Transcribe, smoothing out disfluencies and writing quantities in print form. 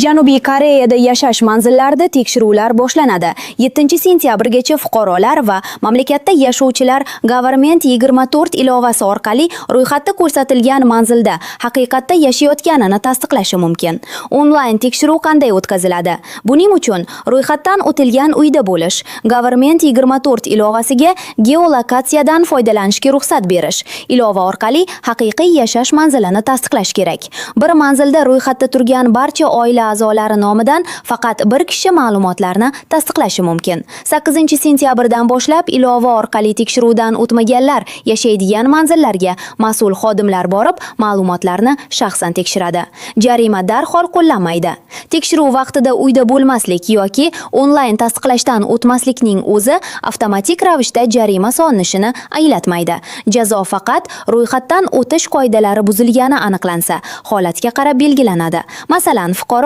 Janubiy Koreyada yashash manzillarida tekshiruvlar boshlanadi. 7-sentyabrgacha fuqarolar va mamlakatda yashovchilar Government 24 ilovasi orqali ro'yxatda ko'rsatilgan manzilda haqiqatda yashayotganini tasdiqlashi mumkin. Onlayn tekshiruv qanday o'tkaziladi? Buning uchun ro'yxatdan o'tilgan uyda bo'lish, Government 24 ilovasiga geolokatsiyadan foydalanishga ruxsat berish, ilova orqali haqiqiy yashash manzilini tasdiqlash kerak. Bir manzilda ro'yxatda turgan barcha oila a'zolari nomidan faqat bir kishi ma'lumotlarni tasdiqlashi mumkin. 8-sentyabrdan boshlab ilova orqali tekshiruvdan o'tmaganlar yashaydigan manzillarga mas'ul xodimlar borib, ma'lumotlarni shaxsan tekshiradi. Jarima darhol qo'llanmaydi. Tekshiruv vaqtida uyda bo'lmaslik yoki onlayn tasdiqlashdan o'tmaslikning o'zi avtomatik ravishda jarima solinishini anglatmaydi. Jazo faqat ro'yxatdan o'tish qoidalari buzilgani aniqlansa, holatga qarab belgilanadi. Masalan, fuqaro